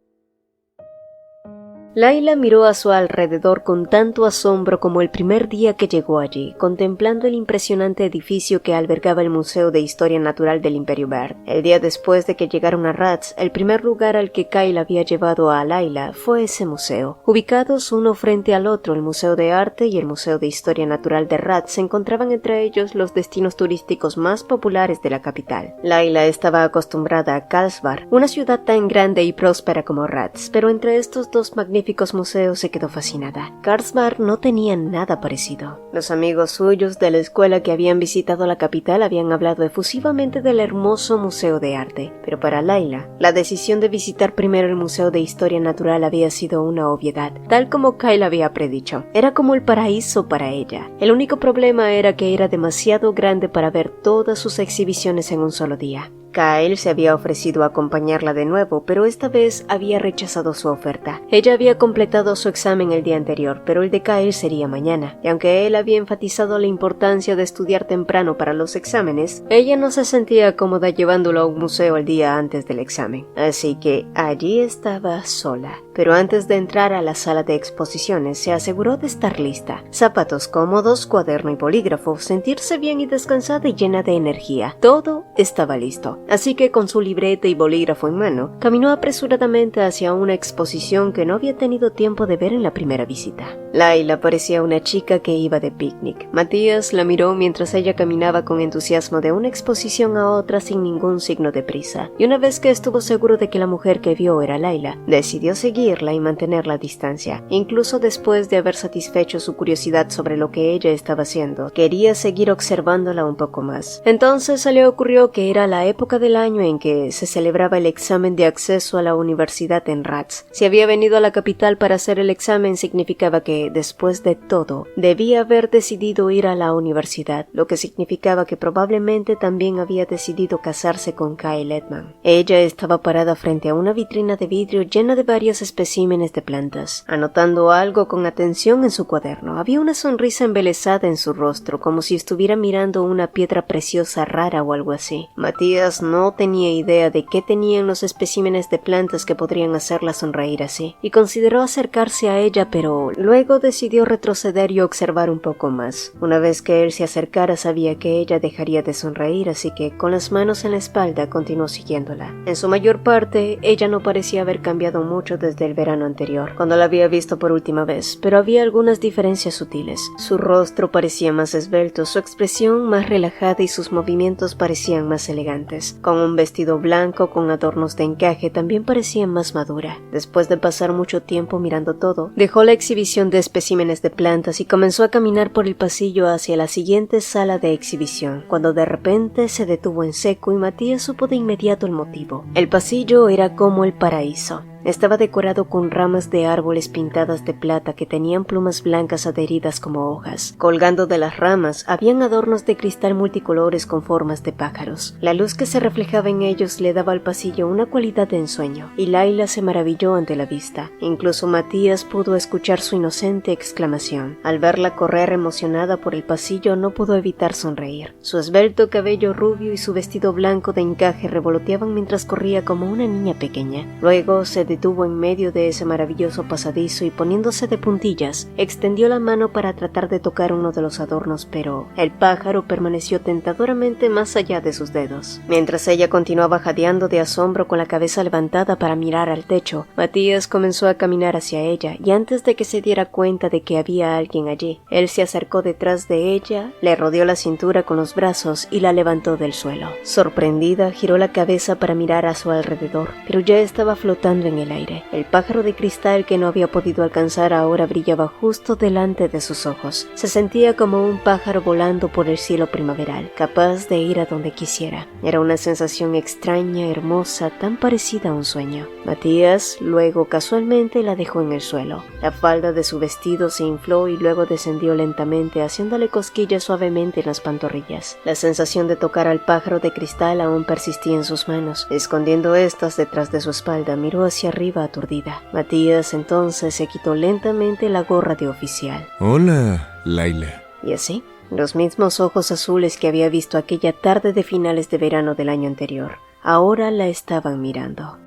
Layla miró a su alrededor con tanto asombro como el primer día que llegó allí, contemplando el impresionante edificio que albergaba el Museo de Historia Natural del Imperio Bard. El día después de que llegaron a Rats, el primer lugar al que Kyle había llevado a Layla fue ese museo. Ubicados uno frente al otro, el Museo de Arte y el Museo de Historia Natural de Rats se encontraban entre ellos los destinos turísticos más populares de la capital. Layla estaba acostumbrada a Carlsbad, una ciudad tan grande y próspera como Rats, pero entre estos dos magníficos museos se quedó fascinada. Carlsbad no tenía nada parecido. Los amigos suyos de la escuela que habían visitado la capital habían hablado efusivamente del hermoso museo de arte, pero para Layla, la decisión de visitar primero el Museo de Historia Natural había sido una obviedad, tal como Kyle había predicho. Era como el paraíso para ella. El único problema era que era demasiado grande para ver todas sus exhibiciones en un solo día. Kyle se había ofrecido a acompañarla de nuevo, pero esta vez había rechazado su oferta. Ella había completado su examen el día anterior, pero el de Kyle sería mañana, y aunque él había enfatizado la importancia de estudiar temprano para los exámenes, ella no se sentía cómoda llevándolo a un museo el día antes del examen. Así que allí estaba sola. Pero antes de entrar a la sala de exposiciones, se aseguró de estar lista. Zapatos cómodos, cuaderno y bolígrafo, sentirse bien y descansada y llena de energía. Todo estaba listo. Así que con su libreta y bolígrafo en mano, caminó apresuradamente hacia una exposición que no había tenido tiempo de ver en la primera visita. Layla parecía una chica que iba de picnic. Matías la miró mientras ella caminaba con entusiasmo de una exposición a otra sin ningún signo de prisa, y una vez que estuvo seguro de que la mujer que vio era Layla, decidió seguirla y mantener la distancia. Incluso después de haber satisfecho su curiosidad sobre lo que ella estaba haciendo, quería seguir observándola un poco más. Entonces se le ocurrió que era la época del año en que se celebraba el examen de acceso a la universidad en Rats. Si había venido a la capital para hacer el examen, significaba que, después de todo, debía haber decidido ir a la universidad, lo que significaba que probablemente también había decidido casarse con Kyle Edman. Ella estaba parada frente a una vitrina de vidrio llena de varios especímenes de plantas, anotando algo con atención en su cuaderno. Había una sonrisa embelesada en su rostro, como si estuviera mirando una piedra preciosa rara o algo así. Matías no tenía idea de qué tenían los especímenes de plantas que podrían hacerla sonreír así, y consideró acercarse a ella, pero luego decidió retroceder y observar un poco más. Una vez que él se acercara, sabía que ella dejaría de sonreír, así que con las manos en la espalda continuó siguiéndola. En su mayor parte, ella no parecía haber cambiado mucho desde el verano anterior, cuando la había visto por última vez, pero había algunas diferencias sutiles. Su rostro parecía más esbelto, su expresión más relajada y sus movimientos parecían más elegantes. Con un vestido blanco con adornos de encaje también parecía más madura. Después de pasar mucho tiempo mirando todo, dejó la exhibición de especímenes de plantas y comenzó a caminar por el pasillo hacia la siguiente sala de exhibición, cuando de repente se detuvo en seco y Matías supo de inmediato el motivo. El pasillo era como el paraíso. Estaba decorado con ramas de árboles pintadas de plata que tenían plumas blancas adheridas como hojas. Colgando de las ramas habían adornos de cristal multicolores con formas de pájaros. La luz que se reflejaba en ellos le daba al pasillo una cualidad de ensueño, y Laila se maravilló ante la vista. Incluso Matías pudo escuchar su inocente exclamación. Al verla correr emocionada por el pasillo no pudo evitar sonreír. Su esbelto cabello rubio y su vestido blanco de encaje revoloteaban mientras corría como una niña pequeña. Luego se detuvo en medio de ese maravilloso pasadizo y poniéndose de puntillas, extendió la mano para tratar de tocar uno de los adornos, pero el pájaro permaneció tentadoramente más allá de sus dedos. Mientras ella continuaba jadeando de asombro con la cabeza levantada para mirar al techo, Matías comenzó a caminar hacia ella, y antes de que se diera cuenta de que había alguien allí, él se acercó detrás de ella, le rodeó la cintura con los brazos y la levantó del suelo. Sorprendida, giró la cabeza para mirar a su alrededor, pero ya estaba flotando en el aire. El pájaro de cristal que no había podido alcanzar ahora brillaba justo delante de sus ojos. Se sentía como un pájaro volando por el cielo primaveral, capaz de ir a donde quisiera. Era una sensación extraña, hermosa, tan parecida a un sueño. Matías luego casualmente la dejó en el suelo. La falda de su vestido se infló y luego descendió lentamente, haciéndole cosquillas suavemente en las pantorrillas. La sensación de tocar al pájaro de cristal aún persistía en sus manos. Escondiendo estas detrás de su espalda, miró hacia arriba aturdida. Matías entonces se quitó lentamente la gorra de oficial. Hola, Laila. Y así, los mismos ojos azules que había visto aquella tarde de finales de verano del año anterior, ahora la estaban mirando.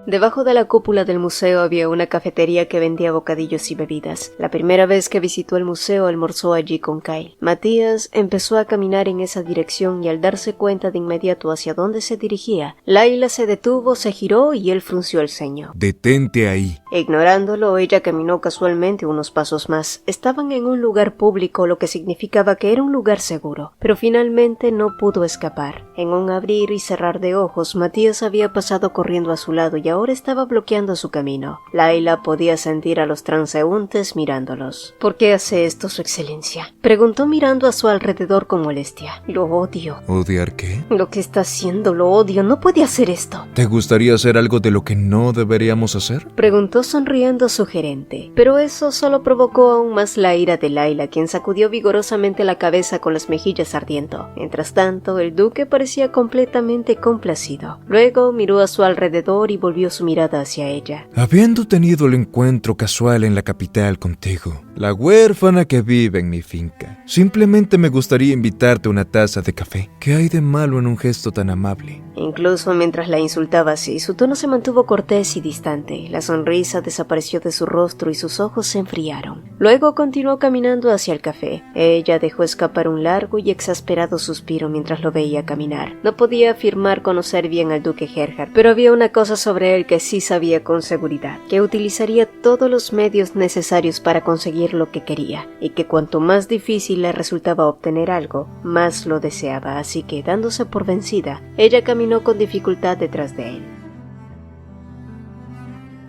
Debajo de la cúpula del museo había una cafetería que vendía bocadillos y bebidas. La primera vez que visitó el museo almorzó allí con Kyle. Matías empezó a caminar en esa dirección y al darse cuenta de inmediato hacia dónde se dirigía, Laila se detuvo, se giró y él frunció el ceño. Detente ahí. Ignorándolo, ella caminó casualmente unos pasos más. Estaban en un lugar público, lo que significaba que era un lugar seguro, pero finalmente no pudo escapar. En un abrir y cerrar de ojos, Matías había pasado corriendo a su lado y ahora estaba bloqueando su camino. Laila podía sentir a los transeúntes mirándolos. ¿Por qué hace esto, su excelencia?, preguntó mirando a su alrededor con molestia. Lo odio. ¿Odiar qué? Lo que está haciendo, lo odio. No puede hacer esto. ¿Te gustaría hacer algo de lo que no deberíamos hacer? Preguntó sonriendo su gerente, pero eso solo provocó aún más la ira de Laila, quien sacudió vigorosamente la cabeza con las mejillas ardiendo. Mientras tanto, el duque parecía completamente complacido. Luego miró a su alrededor y volvió su mirada hacia ella. Habiendo tenido el encuentro casual en la capital contigo, la huérfana que vive en mi finca, simplemente me gustaría invitarte a una taza de café. ¿Qué hay de malo en un gesto tan amable? Incluso mientras la insultaba así, su tono se mantuvo cortés y distante. La sonrisa desapareció de su rostro y sus ojos se enfriaron. Luego continuó caminando hacia el café. Ella dejó escapar un largo y exasperado suspiro mientras lo veía caminar. No podía afirmar conocer bien al duque Gerhard, pero había una cosa sobre él que sí sabía con seguridad, que utilizaría todos los medios necesarios para conseguir lo que quería, y que cuanto más difícil le resultaba obtener algo, más lo deseaba, así que dándose por vencida, ella caminó con dificultad detrás de él.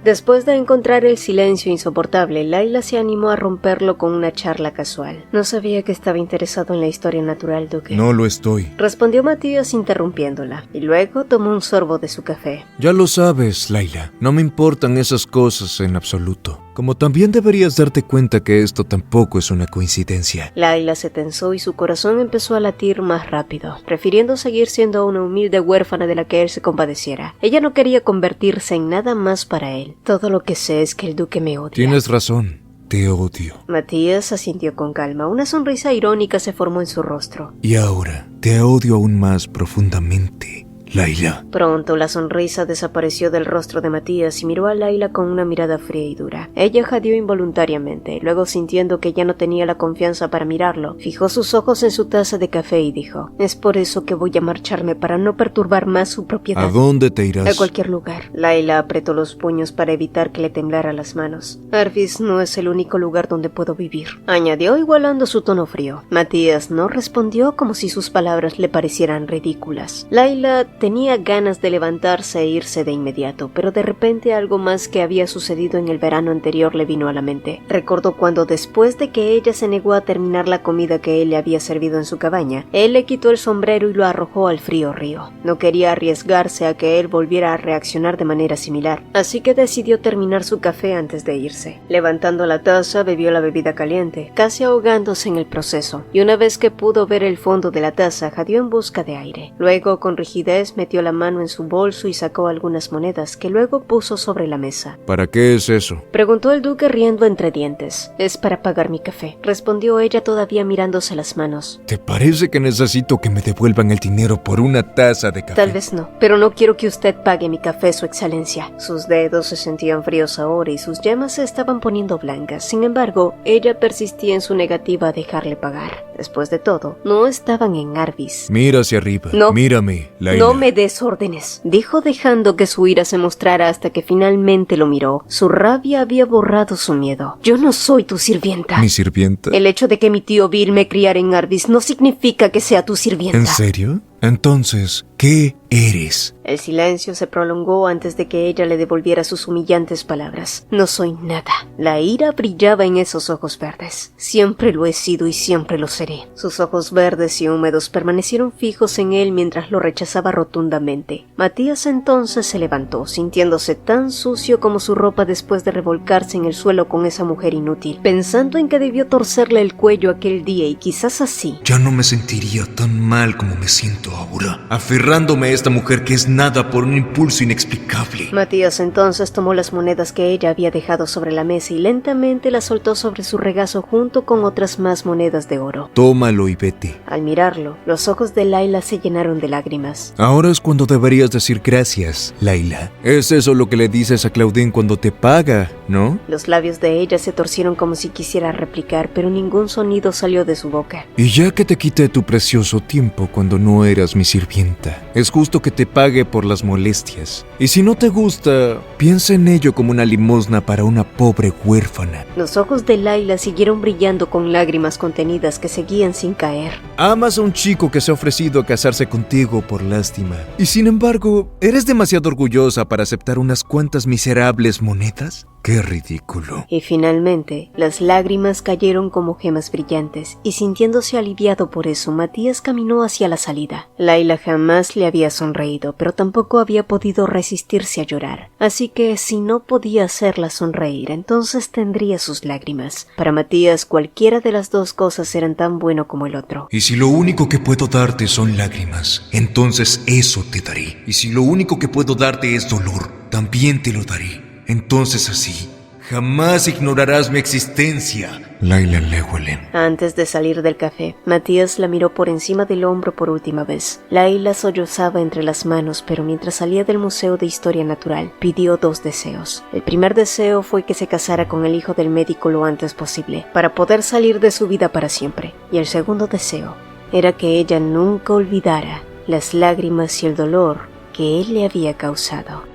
Después de encontrar el silencio insoportable, Laila se animó a romperlo con una charla casual. No sabía que estaba interesado en la historia natural, duque. No lo estoy, respondió Matías interrumpiéndola, y luego tomó un sorbo de su café. Ya lo sabes, Laila. No me importan esas cosas en absoluto. Como también deberías darte cuenta que esto tampoco es una coincidencia. Laila se tensó y su corazón empezó a latir más rápido, prefiriendo seguir siendo una humilde huérfana de la que él se compadeciera. Ella no quería convertirse en nada más para él. Todo lo que sé es que el duque me odia. Tienes razón. Te odio. Matías asintió con calma. Una sonrisa irónica se formó en su rostro. Y ahora te odio aún más profundamente, Laila. Pronto la sonrisa desapareció del rostro de Matías y miró a Laila con una mirada fría y dura. Ella jadeó involuntariamente, luego sintiendo que ya no tenía la confianza para mirarlo, fijó sus ojos en su taza de café y dijo: es por eso que voy a marcharme, para no perturbar más su propiedad. ¿A dónde te irás? A cualquier lugar. Laila apretó los puños para evitar que le temblaran las manos. Arfis no es el único lugar donde puedo vivir, añadió igualando su tono frío. Matías no respondió, como si sus palabras le parecieran ridículas. Laila Tenía ganas de levantarse e irse de inmediato, pero de repente algo más que había sucedido en el verano anterior le vino a la mente. Recordó cuando, después de que ella se negó a terminar la comida que él le había servido en su cabaña, él le quitó el sombrero y lo arrojó al frío río. No quería arriesgarse a que él volviera a reaccionar de manera similar, así que decidió terminar su café antes de irse. Levantando la taza, bebió la bebida caliente, casi ahogándose en el proceso, y una vez que pudo ver el fondo de la taza, jadeó en busca de aire. Luego, con rigidez, metió la mano en su bolso y sacó algunas monedas que luego puso sobre la mesa. ¿Para qué es eso? Preguntó el duque riendo entre dientes. Es para pagar mi café, respondió ella todavía mirándose las manos. ¿Te parece que necesito que me devuelvan el dinero por una taza de café? Tal vez no, pero no quiero que usted pague mi café, su excelencia. Sus dedos se sentían fríos ahora y sus yemas se estaban poniendo blancas. Sin embargo, ella persistía en su negativa a dejarle pagar. Después de todo, no estaban en Arvis. Mira hacia arriba. No. Mírame, Layla. No me des órdenes, dijo dejando que su ira se mostrara hasta que finalmente lo miró. Su rabia había borrado su miedo. Yo no soy tu sirvienta. ¿Mi sirvienta? El hecho de que mi tío Bill me criara en Arvis no significa que sea tu sirvienta. ¿En serio? Entonces, ¿qué eres? El silencio se prolongó antes de que ella le devolviera sus humillantes palabras. No soy nada. La ira brillaba en esos ojos verdes. Siempre lo he sido y siempre lo seré. Sus ojos verdes y húmedos permanecieron fijos en él mientras lo rechazaba rotundamente. Matías entonces se levantó, sintiéndose tan sucio como su ropa después de revolcarse en el suelo con esa mujer inútil, pensando en que debió torcerle el cuello aquel día y quizás así. Ya no me sentiría tan mal como me siento ahora, aferrándome a esta mujer que es nada por un impulso inexplicable. Matías entonces tomó las monedas que ella había dejado sobre la mesa y lentamente las soltó sobre su regazo junto con otras más monedas de oro. Tómalo y vete. Al mirarlo, los ojos de Layla se llenaron de lágrimas. Ahora es cuando deberías decir gracias, Layla. Es eso lo que le dices a Claudine cuando te paga, ¿no? Los labios de ella se torcieron como si quisiera replicar, pero ningún sonido salió de su boca. Y ya que te quité tu precioso tiempo cuando no eras mi sirvienta, es justo que te pague por las molestias. Y si no te gusta, piensa en ello como una limosna para una pobre huérfana. Los ojos de Layla siguieron brillando con lágrimas contenidas que seguían sin caer. Amas a un chico que se ha ofrecido a casarse contigo por lástima. Y sin embargo, ¿eres demasiado orgullosa para aceptar unas cuantas miserables monedas? ¡Qué ridículo! Y finalmente, las lágrimas cayeron como gemas brillantes, y sintiéndose aliviado por eso, Matías caminó hacia la salida. Layla jamás le había sonreído, pero tampoco había podido resistirse a llorar. Así que, si no podía hacerla sonreír, entonces tendría sus lágrimas. Para Matías, cualquiera de las dos cosas eran tan bueno como el otro. Y si lo único que puedo darte son lágrimas, entonces eso te daré. Y si lo único que puedo darte es dolor, también te lo daré. Entonces así, jamás ignorarás mi existencia. Layla Llewellyn. Antes de salir del café, Matías la miró por encima del hombro por última vez. Layla sollozaba entre las manos, pero mientras salía del Museo de Historia Natural, pidió 2 deseos. El primer deseo fue que se casara con el hijo del médico lo antes posible, para poder salir de su vida para siempre. Y el segundo deseo era que ella nunca olvidara las lágrimas y el dolor que él le había causado.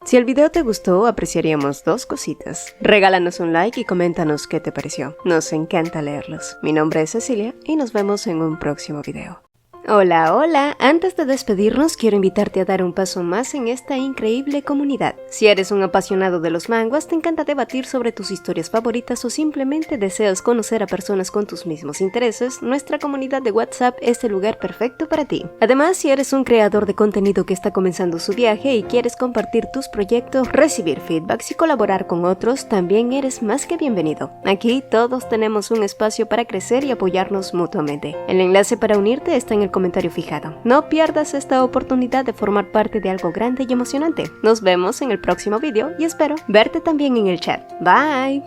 Si el video te gustó, apreciaríamos 2 cositas. Regálanos un like y coméntanos qué te pareció. Nos encanta leerlos. Mi nombre es Cecilia y nos vemos en un próximo video. Hola, hola. Antes de despedirnos, quiero invitarte a dar un paso más en esta increíble comunidad. Si eres un apasionado de los manguas, te encanta debatir sobre tus historias favoritas o simplemente deseas conocer a personas con tus mismos intereses, nuestra comunidad de WhatsApp es el lugar perfecto para ti. Además, si eres un creador de contenido que está comenzando su viaje y quieres compartir tus proyectos, recibir feedbacks y colaborar con otros, también eres más que bienvenido. Aquí todos tenemos un espacio para crecer y apoyarnos mutuamente. El enlace para unirte está en el comentario fijado. No pierdas esta oportunidad de formar parte de algo grande y emocionante. Nos vemos en el próximo video y espero verte también en el chat. Bye.